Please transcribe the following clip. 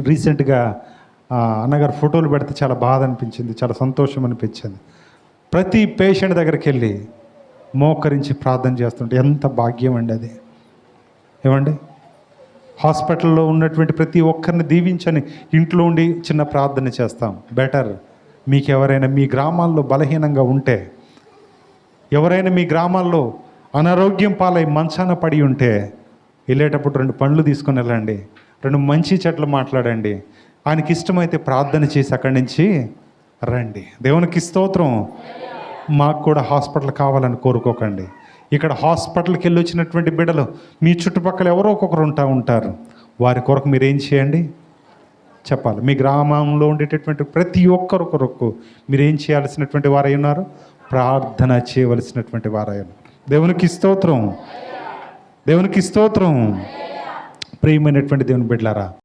రీసెంట్గా అన్నగారు ఫోటోలు పెడితే చాలా బాధ అనిపించింది, చాలా సంతోషం అనిపించింది. ప్రతి పేషెంట్ దగ్గరికి వెళ్ళి మోకరించి ప్రార్థన చేస్తుంటే ఎంత భాగ్యం అండి అది. ఏమండి, హాస్పిటల్లో ఉన్నటువంటి ప్రతి ఒక్కరిని దీవించని ఇంట్లో ఉండి చిన్న ప్రార్థన చేస్తాం. బెటర్ మీకు ఎవరైనా మీ గ్రామాల్లో బలహీనంగా ఉంటే, ఎవరైనా మీ గ్రామాల్లో అనారోగ్యం పాలై మంచాన పడి ఉంటే, వెళ్ళేటప్పుడు 2 పండ్లు తీసుకొని వెళ్ళండి, 2 మంచి చెట్లు మాట్లాడండి, ఆయనకి ఇష్టమైతే ప్రార్థన చేసి అక్కడి నుంచి రండి. దేవునికి స్తోత్రం. మాకు కూడా హాస్పిటల్ కావాలని కోరుకోకండి. ఇక్కడ హాస్పిటల్కి వెళ్ళి వచ్చినటువంటి బిడ్డలు మీ చుట్టుపక్కల ఎవరో ఒక్కొక్కరు ఉంటారు. వారి కొరకు మీరేం చేయండి చెప్పాలి. మీ గ్రామంలో ఉండేటటువంటి ప్రతి ఒక్కరు కొరకు మీరేం చేయాల్సినటువంటి వారై ఉన్నారు, ప్రార్థన చేయవలసినటువంటి వారై ఉన్నారు. దేవునికి స్తోత్రం, దేవునికి స్తోత్రం. ప్రియమైనటువంటి దేవుని బిడ్డలారా,